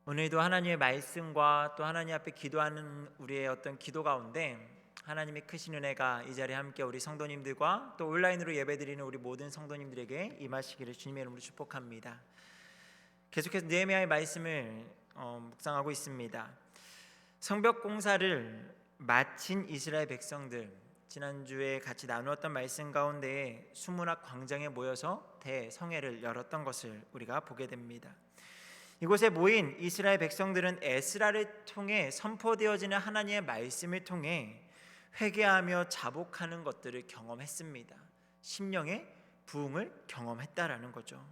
오늘도 하나님의 말씀과 또 하나님 앞에 기도하는 우리의 어떤 기도 가운데 하나님의 크신 은혜가 이 자리에 함께 우리 성도님들과 또 온라인으로 예배드리는 우리 모든 성도님들에게 임하시기를 주님의 이름으로 축복합니다. 계속해서 느헤미야의 말씀을 묵상하고 있습니다. 성벽 공사를 마친 이스라엘 백성들, 지난주에 같이 나누었던 말씀 가운데 수문학 광장에 모여서 대성회를 열었던 것을 우리가 보게 됩니다. 이곳에 모인 이스라엘 백성들은 에스라를 통해 선포되어지는 하나님의 말씀을 통해 회개하며 자복하는 것들을 경험했습니다. 심령의 부흥을 경험했다라는 거죠.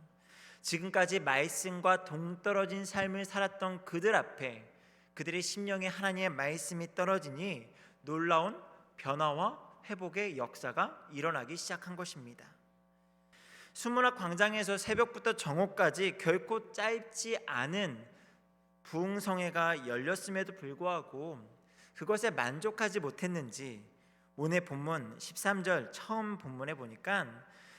지금까지 말씀과 동떨어진 삶을 살았던 그들 앞에 그들의 심령에 하나님의 말씀이 떨어지니 놀라운 변화와 회복의 역사가 일어나기 시작한 것입니다. 수문학 광장에서 새벽부터 정오까지 결코 짧지 않은 부흥성회가 열렸음에도 불구하고 그것에 만족하지 못했는지 오늘 본문 13절 처음 본문에 보니까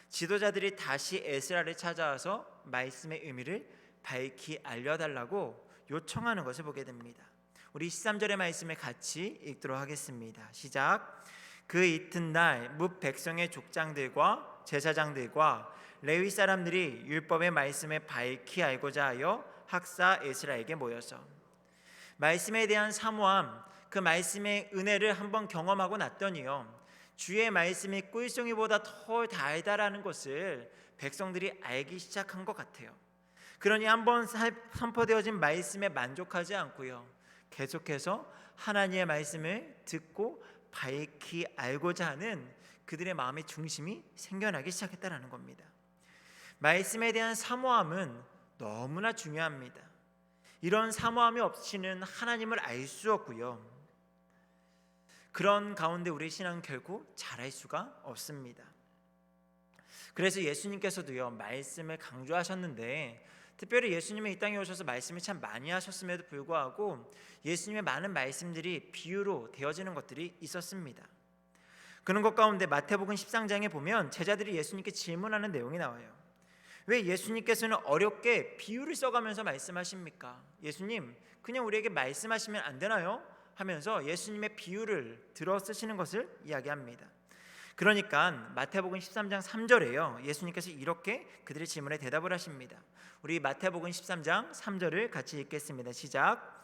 지도자들이 다시 에스라를 찾아와서 말씀의 의미를 밝히 알려달라고 요청하는 것을 보게 됩니다. 우리 13절의 말씀을 같이 읽도록 하겠습니다. 시작. 그 이튿날 뭇 백성의 족장들과 제사장들과 레위 사람들이 율법의 말씀을 밝히 알고자 하여 학사 에스라에게 모여서 말씀에 대한 사모함, 그 말씀의 은혜를 한번 경험하고 났더니요, 주의 말씀이 꿀송이보다 더 달달하는 것을 백성들이 알기 시작한 것 같아요. 그러니 한번 선포되어진 말씀에 만족하지 않고요, 계속해서 하나님의 말씀을 듣고 밝히 알고자 하는 그들의 마음의 중심이 생겨나기 시작했다는 겁니다. 말씀에 대한 사모함은 너무나 중요합니다. 이런 사모함이 없이는 하나님을 알 수 없고요, 그런 가운데 우리의 신앙은 결코 자랄 수가 없습니다. 그래서 예수님께서도요, 말씀을 강조하셨는데, 특별히 예수님이 이 땅에 오셔서 말씀을 참 많이 하셨음에도 불구하고 예수님의 많은 말씀들이 비유로 되어지는 것들이 있었습니다. 그런 것 가운데 마태복음 13장에 보면 제자들이 예수님께 질문하는 내용이 나와요. 왜 예수님께서는 어렵게 비유를 써가면서 말씀하십니까? 예수님, 그냥 우리에게 말씀하시면 안 되나요? 하면서 예수님의 비유를 들어 쓰시는 것을 이야기합니다. 그러니까 마태복음 13장 3절에요, 예수님께서 이렇게 그들의 질문에 대답을 하십니다. 우리 마태복음 13장 3절을 같이 읽겠습니다. 시작.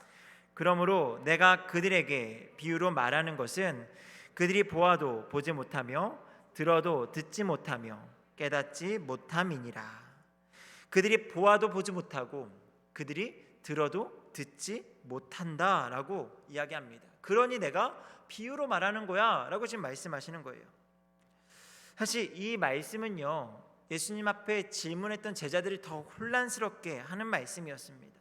그러므로 내가 그들에게 비유로 말하는 것은 그들이 보아도 보지 못하며 들어도 듣지 못하며 깨닫지 못함이니라. 그들이 보아도 보지 못하고 그들이 들어도 듣지 못한다라고 이야기합니다. 그러니 내가 비유로 말하는 거야 라고 지금 말씀하시는 거예요. 사실 이 말씀은요, 예수님 앞에 질문했던 제자들이 더 혼란스럽게 하는 말씀이었습니다.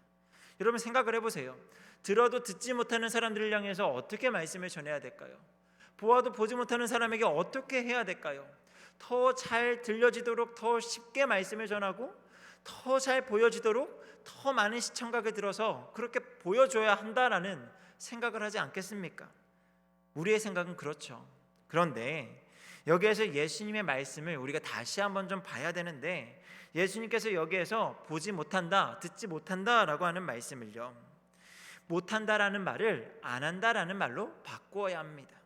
여러분 생각을 해보세요. 들어도 듣지 못하는 사람들을 향해서 어떻게 말씀을 전해야 될까요? 보아도 보지 못하는 사람에게 어떻게 해야 될까요? 더 잘 들려지도록 더 쉽게 말씀을 전하고 더 잘 보여지도록 더 많은 시청각을 들어서 그렇게 보여줘야 한다라는 생각을 하지 않겠습니까? 우리의 생각은 그렇죠. 그런데 여기에서 예수님의 말씀을 우리가 다시 한번 좀 봐야 되는데, 예수님께서 여기에서 보지 못한다, 듣지 못한다라고 하는 말씀을요, 못한다라는 말을 안 한다라는 말로 바꾸어야 합니다.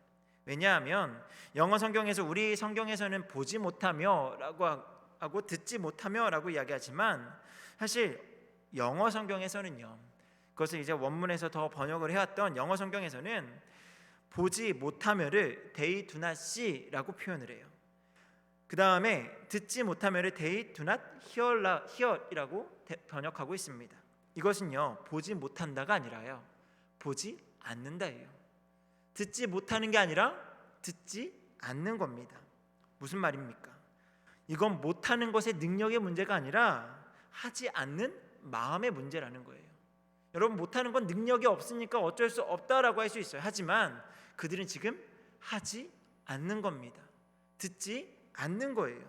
왜냐하면 영어 성경에서, 우리 성경에서는 보지 못하며 라고 하고 듣지 못하며 라고 이야기하지만, 사실 영어 성경에서는요, 그것을 이제 원문에서 더 번역을 해왔던 영어 성경에서는 보지 못하며를 they do not see라고 표현을 해요. 그 다음에 듣지 못하며를 they do not hear이라고 번역하고 있습니다. 이것은요, 보지 못한다가 아니라요, 보지 않는다예요. 듣지 못하는 게 아니라 듣지 않는 겁니다. 무슨 말입니까? 이건 못하는 것의 능력의 문제가 아니라 하지 않는 마음의 문제라는 거예요. 여러분, 못하는 건 능력이 없으니까 어쩔 수 없다라고 할 수 있어요. 하지만 그들은 지금 하지 않는 겁니다. 듣지 않는 거예요.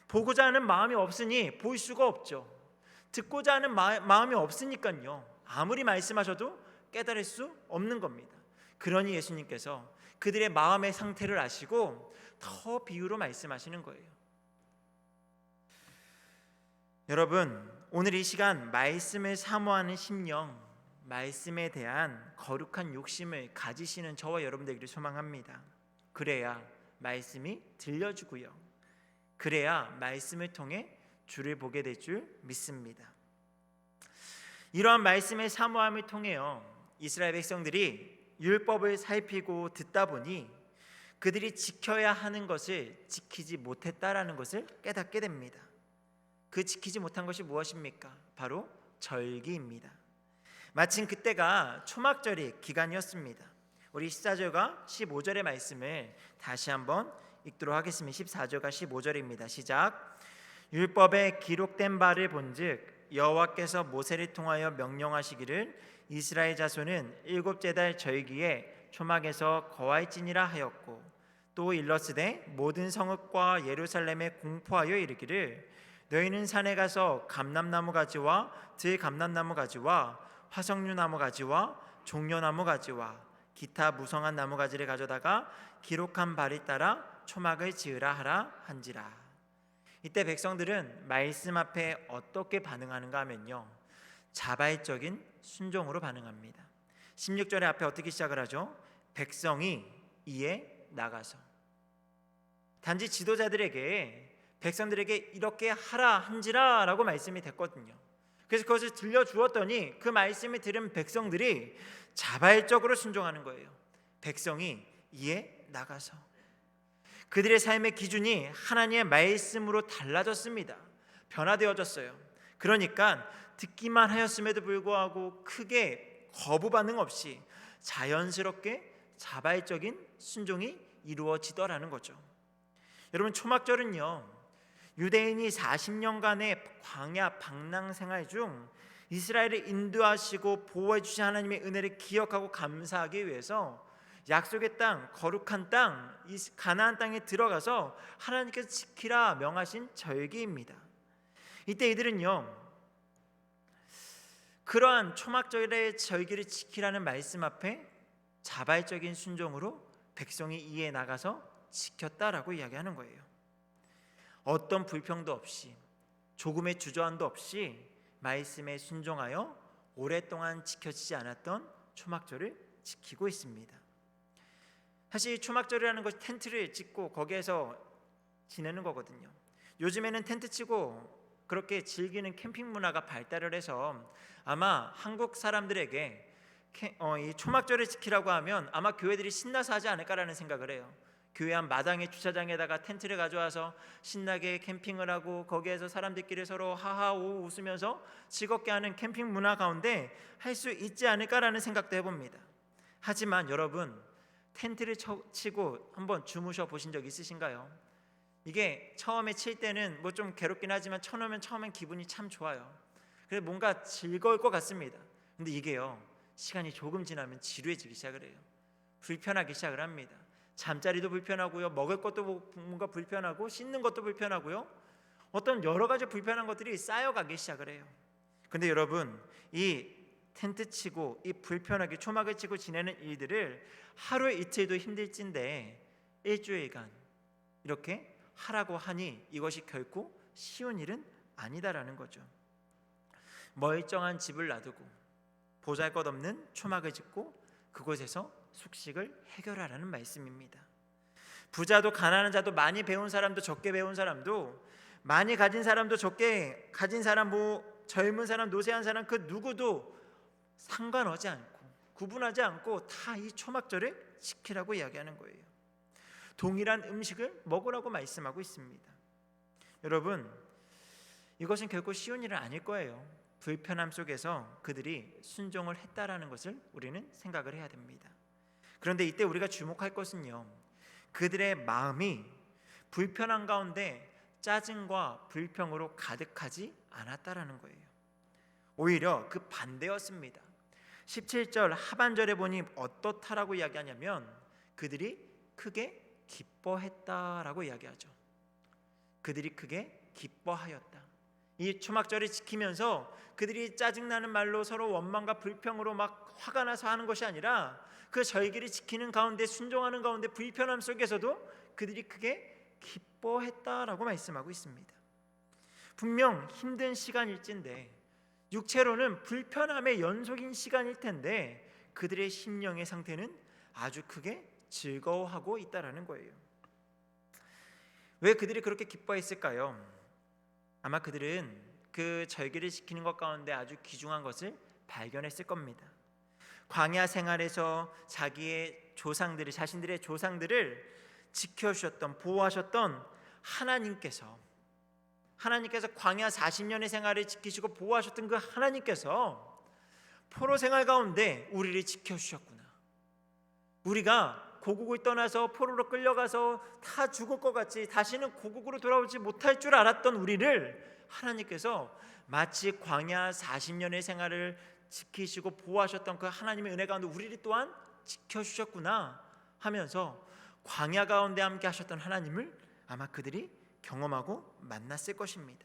보고자 하는 마음이 없으니 볼 수가 없죠. 듣고자 하는 마음이 없으니까요, 아무리 말씀하셔도 깨달을 수 없는 겁니다. 그러니 예수님께서 그들의 마음의 상태를 아시고 더 비유로 말씀하시는 거예요. 여러분, 오늘 이 시간 말씀을 사모하는 심령, 말씀에 대한 거룩한 욕심을 가지시는 저와 여러분들에게 소망합니다. 그래야 말씀이 들려주고요, 그래야 말씀을 통해 주를 보게 될 줄 믿습니다. 이러한 말씀의 사모함을 통해요, 이스라엘 백성들이 율법을 살피고 듣다 보니 그들이 지켜야 하는 것을 지키지 못했다라는 것을 깨닫게 됩니다. 그 지키지 못한 것이 무엇입니까? 바로 절기입니다. 마침 그때가 초막절의 기간이었습니다. 우리 14절과 15절의 말씀을 다시 한번 읽도록 하겠습니다. 14절과 15절입니다. 시작. 율법에 기록된 바를 본즉 여호와께서 모세를 통하여 명령하시기를 이스라엘 자손은 일곱째 달 절기에 초막에서 거할지니라 하였고, 또 일러스되 모든 성읍과 예루살렘에 공포하여 이르기를 너희는 산에 가서 감람나무 가지와 들감람나무 가지와 화석류 나무 가지와 종려나무 가지와 기타 무성한 나무 가지를 가져다가 기록한 바를 따라 초막을 지으라 하라 한지라. 이때 백성들은 말씀 앞에 어떻게 반응하는가 하면요, 자발적인 순종으로 반응합니다. 16절의 앞에 어떻게 시작을 하죠? 백성이 이에 나가서. 단지 지도자들에게, 백성들에게 이렇게 하라 한지라 라고 말씀이 됐거든요. 그래서 그것을 들려주었더니 그 말씀을 들은 백성들이 자발적으로 순종하는 거예요. 백성이 이에 나가서. 그들의 삶의 기준이 하나님의 말씀으로 달라졌습니다. 변화되어졌어요. 그러니까 듣기만 하였음에도 불구하고 크게 거부 반응 없이 자연스럽게 자발적인 순종이 이루어지더라는 거죠. 여러분, 초막절은요, 유대인이 40년간의 광야 방랑 생활 중 이스라엘을 인도하시고 보호해 주신 하나님의 은혜를 기억하고 감사하기 위해서 약속의 땅, 거룩한 땅, 이 가나안 땅에 들어가서 하나님께서 지키라 명하신 절기입니다. 이때 이들은요, 그러한 초막절의 절기를 지키라는 말씀 앞에 자발적인 순종으로 백성이 이에 나가서 지켰다라고 이야기하는 거예요. 어떤 불평도 없이, 조금의 주저함도 없이 말씀에 순종하여 오랫동안 지켜지지 않았던 초막절을 지키고 있습니다. 사실 초막절이라는 것이 텐트를 짓고 거기에서 지내는 거거든요. 요즘에는 텐트 치고 그렇게 즐기는 캠핑 문화가 발달을 해서 아마 한국 사람들에게 이 초막절을 지키라고 하면 아마 교회들이 신나서 하지 않을까라는 생각을 해요. 교회 한 마당의 주차장에다가 텐트를 가져와서 신나게 캠핑을 하고 거기에서 사람들끼리 서로 하하오 웃으면서 즐겁게 하는 캠핑 문화 가운데 할 수 있지 않을까라는 생각도 해봅니다. 하지만 여러분, 텐트를 치고 한번 주무셔 보신 적 있으신가요? 이게 처음에 칠 때는 뭐 좀 괴롭긴 하지만 쳐놓으면 처음엔 기분이 참 좋아요. 그래서 뭔가 즐거울 것 같습니다. 근데 이게요, 시간이 조금 지나면 지루해지기 시작을 해요. 불편하기 시작을 합니다. 잠자리도 불편하고요, 먹을 것도 뭔가 불편하고 씻는 것도 불편하고요, 어떤 여러 가지 불편한 것들이 쌓여가기 시작을 해요. 근데 여러분, 이 텐트 치고 이 불편하게 초막을 치고 지내는 일들을 하루 이틀도 힘들진데 일주일간 이렇게 하라고 하니 이것이 결코 쉬운 일은 아니다라는 거죠. 멀쩡한 집을 놔두고 보잘것없는 초막을 짓고 그곳에서 숙식을 해결하라는 말씀입니다. 부자도 가난한 자도 많이 배운 사람도 적게 배운 사람도 많이 가진 사람도 적게 가진 사람, 뭐 젊은 사람, 노쇠한 사람, 그 누구도 상관하지 않고 구분하지 않고 다 이 초막절을 지키라고 이야기하는 거예요. 동일한 음식을 먹으라고 말씀하고 있습니다. 여러분, 이것은 결코 쉬운 일은 아닐 거예요. 불편함 속에서 그들이 순종을 했다라는 것을 우리는 생각을 해야 됩니다. 그런데 이때 우리가 주목할 것은요, 그들의 마음이 불편한 가운데 짜증과 불평으로 가득하지 않았다라는 거예요. 오히려 그 반대였습니다. 17절 하반절에 보니 어떻다라고 이야기하냐면 그들이 크게 기뻐했다라고 이야기하죠. 그들이 크게 기뻐하였다. 이 초막절을 지키면서 그들이 짜증나는 말로 서로 원망과 불평으로 막 화가 나서 하는 것이 아니라 그 절기를 지키는 가운데, 순종하는 가운데 불편함 속에서도 그들이 크게 기뻐했다라고 말씀하고 있습니다. 분명 힘든 시간일진데 육체로는 불편함의 연속인 시간일 텐데 그들의 심령의 상태는 아주 크게 즐거워하고 있다라는 거예요. 왜 그들이 그렇게 기뻐했을까요? 아마 그들은 그 절기를 지키는 것 가운데 아주 귀중한 것을 발견했을 겁니다. 광야 생활에서 자신들의 조상들을 지켜주셨던, 보호하셨던 하나님께서 광야 40년의 생활을 지키시고 보호하셨던 그 하나님께서 포로 생활 가운데 우리를 지켜주셨구나. 우리가 고국을 떠나서 포로로 끌려가서 다 죽을 것 같이 다시는 고국으로 돌아오지 못할 줄 알았던 우리를 하나님께서 마치 광야 40년의 생활을 지키시고 보호하셨던 그 하나님의 은혜 가운데 우리를 또한 지켜주셨구나 하면서 광야 가운데 함께 하셨던 하나님을 아마 그들이 경험하고 만났을 것입니다.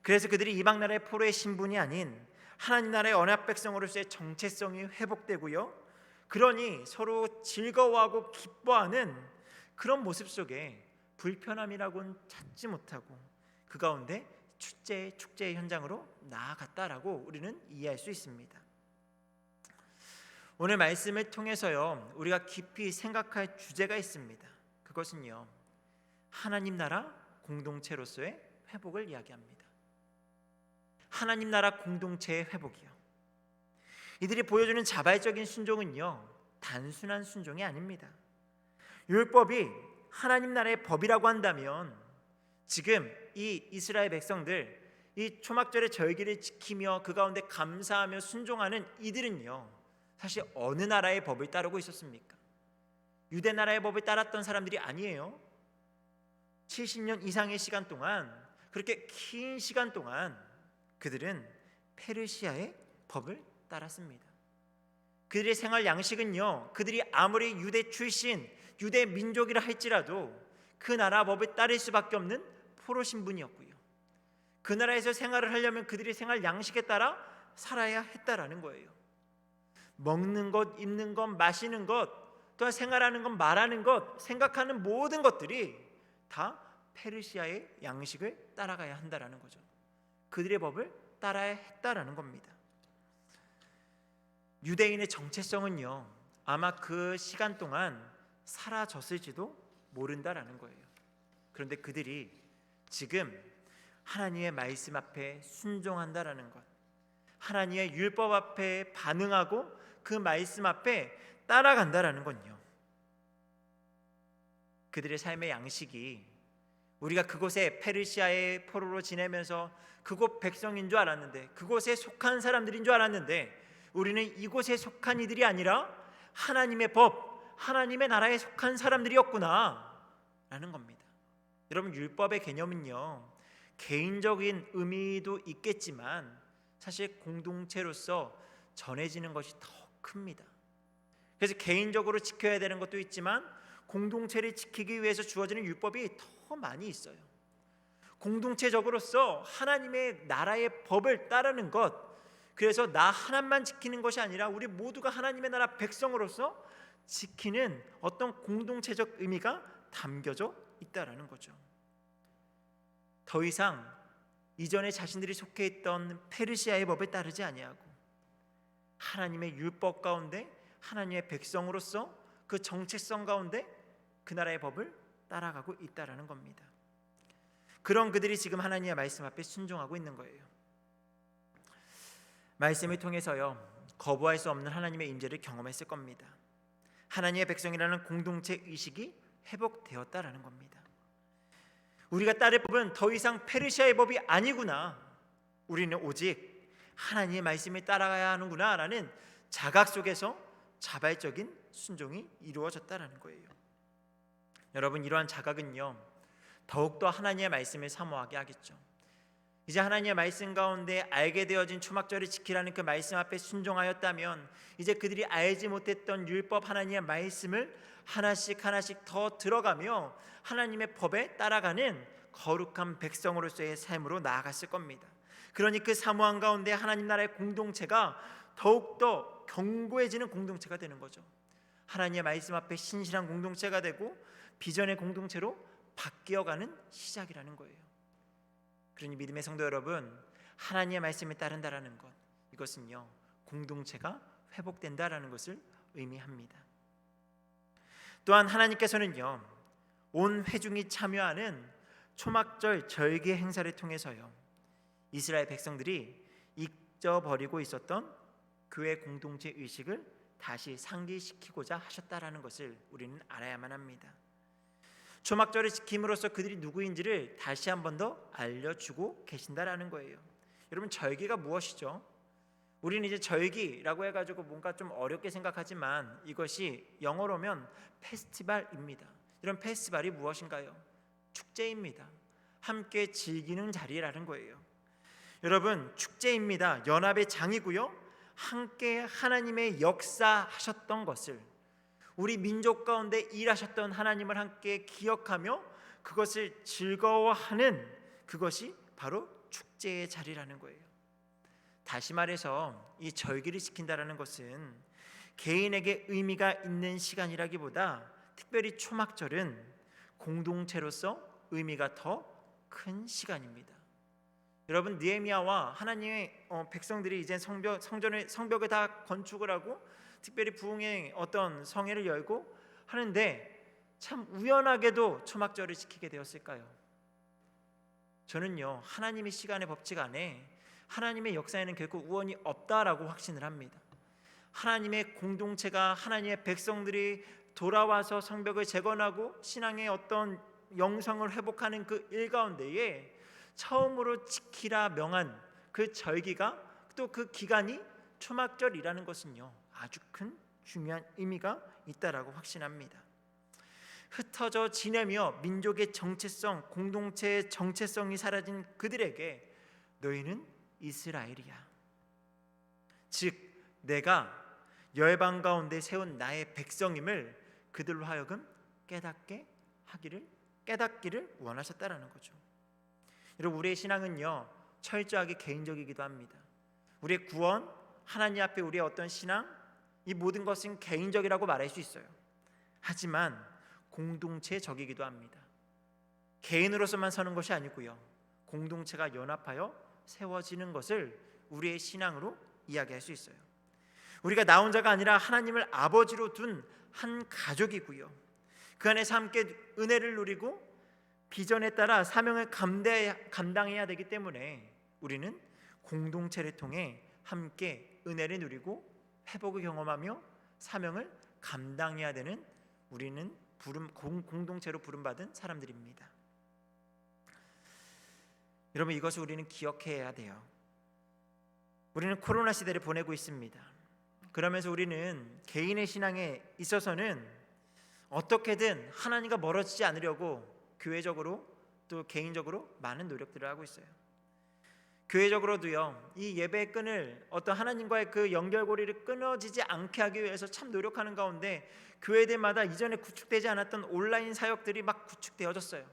그래서 그들이 이방 나라의 포로의 신분이 아닌 하나님 나라의 언약 백성으로서의 정체성이 회복되고요, 그러니 서로 즐거워하고 기뻐하는 그런 모습 속에 불편함이라고는 찾지 못하고 그 가운데 축제의 현장으로 나아갔다라고 우리는 이해할 수 있습니다. 오늘 말씀을 통해서요, 우리가 깊이 생각할 주제가 있습니다. 그것은요, 하나님 나라 공동체로서의 회복을 이야기합니다. 하나님 나라 공동체의 회복이요. 이들이 보여주는 자발적인 순종은요, 단순한 순종이 아닙니다. 율법이 하나님 나라의 법이라고 한다면 지금 이 이스라엘 백성들, 이 초막절의 절기를 지키며 그 가운데 감사하며 순종하는 이들은요, 사실 어느 나라의 법을 따르고 있었습니까? 유대 나라의 법을 따랐던 사람들이 아니에요. 70년 이상의 시간 동안, 그렇게 긴 시간 동안 그들은 페르시아의 법을 따랐습니다. 그들의 생활 양식은요, 그들이 아무리 유대 출신, 유대 민족이라 할지라도 그 나라 법을 따를 수밖에 없는 포로 신분이었고요, 그 나라에서 생활을 하려면 그들의 생활 양식에 따라 살아야 했다라는 거예요. 먹는 것, 입는 것, 마시는 것, 또한 생활하는 것, 말하는 것, 생각하는 모든 것들이 다 페르시아의 양식을 따라가야 한다라는 거죠. 그들의 법을 따라야 했다라는 겁니다. 유대인의 정체성은요, 아마 그 시간 동안 사라졌을지도 모른다라는 거예요. 그런데 그들이 지금 하나님의 말씀 앞에 순종한다라는 것, 하나님의 율법 앞에 반응하고 그 말씀 앞에 따라간다라는 건요, 그들의 삶의 양식이 우리가 그곳에 페르시아의 포로로 지내면서 그곳 백성인 줄 알았는데, 그곳에 속한 사람들인 줄 알았는데, 우리는 이곳에 속한 이들이 아니라 하나님의 법, 하나님의 나라에 속한 사람들이었구나 라는 겁니다. 여러분, 율법의 개념은요, 개인적인 의미도 있겠지만 사실 공동체로서 전해지는 것이 더 큽니다. 그래서 개인적으로 지켜야 되는 것도 있지만 공동체를 지키기 위해서 주어지는 율법이 더 많이 있어요. 공동체적으로서 하나님의 나라의 법을 따르는 것, 그래서 나 하나만 지키는 것이 아니라 우리 모두가 하나님의 나라 백성으로서 지키는 어떤 공동체적 의미가 담겨져 있다라는 거죠. 더 이상 이전에 자신들이 속해 있던 페르시아의 법을 따르지 아니하고 하나님의 율법 가운데 하나님의 백성으로서 그 정체성 가운데 그 나라의 법을 따라가고 있다라는 겁니다. 그런 그들이 지금 하나님의 말씀 앞에 순종하고 있는 거예요. 말씀을 통해서요, 거부할 수 없는 하나님의 임재를 경험했을 겁니다. 하나님의 백성이라는 공동체 의식이 회복되었다라는 겁니다. 우리가 따를 법은 더 이상 페르시아의 법이 아니구나, 우리는 오직 하나님의 말씀을 따라가야 하는구나 라는 자각 속에서 자발적인 순종이 이루어졌다라는 거예요. 여러분, 이러한 자각은요, 더욱더 하나님의 말씀을 사모하게 하겠죠. 이제 하나님의 말씀 가운데 알게 되어진 초막절을 지키라는 그 말씀 앞에 순종하였다면 이제 그들이 알지 못했던 율법 하나님의 말씀을 하나씩 더 들어가며 하나님의 법에 따라가는 거룩한 백성으로서의 삶으로 나아갔을 겁니다. 그러니 그 사모한 가운데 하나님 나라의 공동체가 더욱더 견고해지는 공동체가 되는 거죠. 하나님의 말씀 앞에 신실한 공동체가 되고 비전의 공동체로 바뀌어가는 시작이라는 거예요. 그러니 믿음의 성도 여러분, 하나님의 말씀에 따른다라는 것, 이것은요 공동체가 회복된다라는 것을 의미합니다. 또한 하나님께서는요 온 회중이 참여하는 초막절 절기 행사를 통해서요 이스라엘 백성들이 잊어버리고 있었던 교회 공동체 의식을 다시 상기시키고자 하셨다라는 것을 우리는 알아야만 합니다. 초막절을 지킴으로써 그들이 누구인지를 다시 한 번 더 알려주고 계신다라는 거예요. 여러분, 절기가 무엇이죠? 우리는 이제 절기라고 해가지고 뭔가 좀 어렵게 생각하지만 이것이 영어로면 페스티벌입니다. 이런 페스티벌이 무엇인가요? 축제입니다. 함께 즐기는 자리라는 거예요. 여러분, 축제입니다. 연합의 장이고요. 함께 하나님의 역사하셨던 것을, 우리 민족 가운데 일하셨던 하나님을 함께 기억하며 그것을 즐거워하는, 그것이 바로 축제의 자리라는 거예요. 다시 말해서 이 절기를 지킨다라는 것은 개인에게 의미가 있는 시간이라기보다 특별히 초막절은 공동체로서 의미가 더 큰 시간입니다. 여러분, 느헤미야와 하나님의 백성들이 이제 성벽을 다 건축을 하고 특별히 부흥의 어떤 성회를 열고 하는데 참 우연하게도 초막절을 지키게 되었을까요? 저는요 하나님의 시간의 법칙 안에 하나님의 역사에는 결코 우연이 없다라고 확신을 합니다. 하나님의 공동체가, 하나님의 백성들이 돌아와서 성벽을 재건하고 신앙의 어떤 영성을 회복하는 그 일 가운데에 처음으로 지키라 명한 그 절기가, 또 그 기간이 초막절이라는 것은요 아주 큰 중요한 의미가 있다라고 확신합니다. 흩어져 지내며 민족의 정체성, 공동체의 정체성이 사라진 그들에게 너희는 이스라엘이야, 즉 내가 열방 가운데 세운 나의 백성임을 그들로 하여금 깨닫기를 원하셨다라는 거죠. 여러분, 우리의 신앙은요 철저하게 개인적이기도 합니다. 우리의 구원, 하나님 앞에 우리의 어떤 신앙, 이 모든 것은 개인적이라고 말할 수 있어요. 하지만 공동체적이기도 합니다. 개인으로서만 서는 것이 아니고요 공동체가 연합하여 세워지는 것을 우리의 신앙으로 이야기할 수 있어요. 우리가 나 혼자가 아니라 하나님을 아버지로 둔 한 가족이고요 그 안에서 함께 은혜를 누리고 비전에 따라 사명을 감당해야 되기 때문에 우리는 공동체를 통해 함께 은혜를 누리고 회복을 경험하며 사명을 감당해야 되는, 우리는 공동체로 부름받은 사람들입니다. 여러분, 이것을 우리는 기억해야 돼요. 우리는 코로나 시대를 보내고 있습니다. 그러면서 우리는 개인의 신앙에 있어서는 어떻게든 하나님과 멀어지지 않으려고 교회적으로 또 개인적으로 많은 노력들을 하고 있어요. 교회적으로도요 이 예배의 끈을, 어떤 하나님과의 그 연결고리를 끊어지지 않게 하기 위해서 참 노력하는 가운데 교회들마다 이전에 구축되지 않았던 온라인 사역들이 막 구축되어졌어요.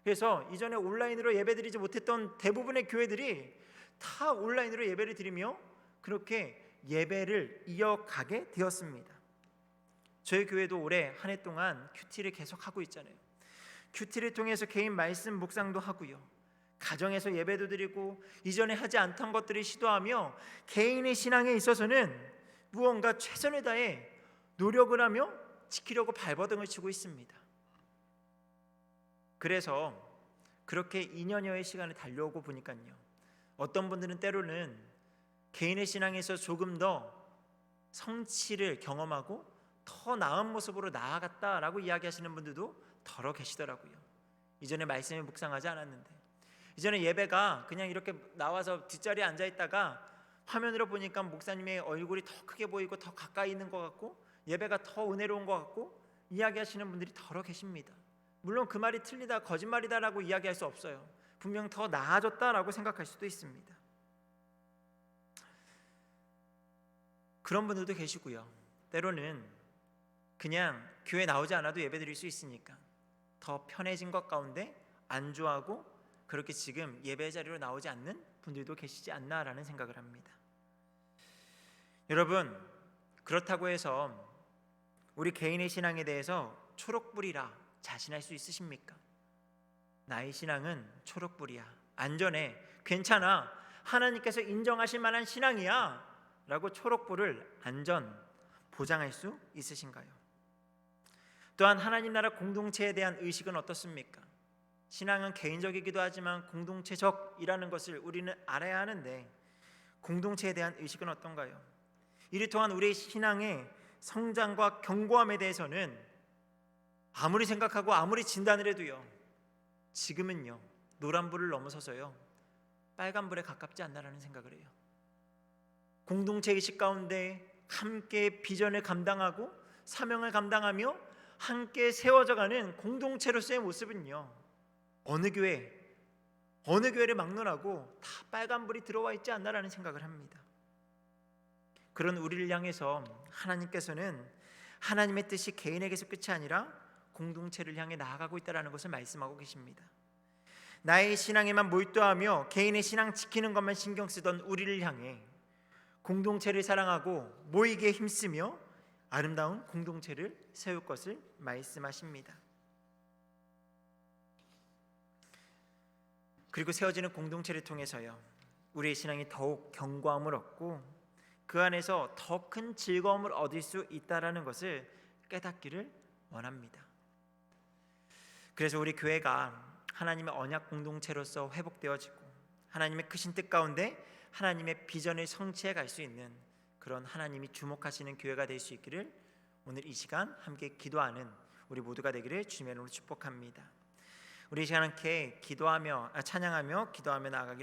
그래서 이전에 온라인으로 예배드리지 못했던 대부분의 교회들이 다 온라인으로 예배를 드리며 그렇게 예배를 이어가게 되었습니다. 저희 교회도 올해 한 해 동안 큐티를 계속하고 있잖아요. 큐티를 통해서 개인 말씀 묵상도 하고요 가정에서 예배도 드리고 이전에 하지 않던 것들을 시도하며 개인의 신앙에 있어서는 무언가 최선을 다해 노력을 하며 지키려고 발버둥을 치고 있습니다. 그래서 그렇게 2년여의 시간을 달려오고 보니까요 어떤 분들은 때로는 개인의 신앙에서 조금 더 성취를 경험하고 더 나은 모습으로 나아갔다라고 이야기하시는 분들도 더러 계시더라고요. 이전에 말씀을 묵상하지 않았는데, 이전에 예배가 그냥 이렇게 나와서 뒷자리에 앉아있다가 화면으로 보니까 목사님의 얼굴이 더 크게 보이고 더 가까이 있는 것 같고 예배가 더 은혜로운 것 같고 이야기하시는 분들이 더러 계십니다. 물론 그 말이 틀리다, 거짓말이다라고 이야기할 수 없어요. 분명 더 나아졌다라고 생각할 수도 있습니다. 그런 분들도 계시고요 때로는 그냥 교회 나오지 않아도 예배 드릴 수 있으니까 더 편해진 것 가운데 안주하고 그렇게 지금 예배 자리로 나오지 않는 분들도 계시지 않나라는 생각을 합니다. 여러분, 그렇다고 해서 우리 개인의 신앙에 대해서 초록불이라 자신할 수 있으십니까? 나의 신앙은 초록불이야, 안전해, 괜찮아, 하나님께서 인정하실 만한 신앙이야 라고 초록불을 안전 보장할 수 있으신가요? 또한 하나님 나라 공동체에 대한 의식은 어떻습니까? 신앙은 개인적이기도 하지만 공동체적이라는 것을 우리는 알아야 하는데 공동체에 대한 의식은 어떤가요? 이를 통한 우리의 신앙의 성장과 견고함에 대해서는 아무리 생각하고 아무리 진단을 해도요, 지금은요 노란불을 넘어서서요 빨간불에 가깝지 않나라는 생각을 해요. 공동체 의식 가운데 함께 비전을 감당하고 사명을 감당하며 함께 세워져가는 공동체로서의 모습은요, 어느 교회를 막론하고 다 빨간불이 들어와 있지 않나라는 생각을 합니다. 그런 우리를 향해서 하나님께서는 하나님의 뜻이 개인에게서 끝이 아니라 공동체를 향해 나아가고 있다는 것을 말씀하고 계십니다. 나의 신앙에만 몰두하며 개인의 신앙 지키는 것만 신경 쓰던 우리를 향해 공동체를 사랑하고 모이기에 힘쓰며 아름다운 공동체를 세울 것을 말씀하십니다. 그리고 세워지는 공동체를 통해서요 우리의 신앙이 더욱 견고함을 얻고 그 안에서 더 큰 즐거움을 얻을 수 있다라는 것을 깨닫기를 원합니다. 그래서 우리 교회가 하나님의 언약 공동체로서 회복되어지고 하나님의 크신 뜻 가운데 하나님의 비전을 성취해 갈 수 있는 그런 하나님이 주목하시는 교회가 될 수 있기를 오늘 이 시간 함께 기도하는 우리 모두가 되기를 주님의 이름으로 축복합니다. 우리 이 시간 함께 찬양하며 기도하며 나아가기를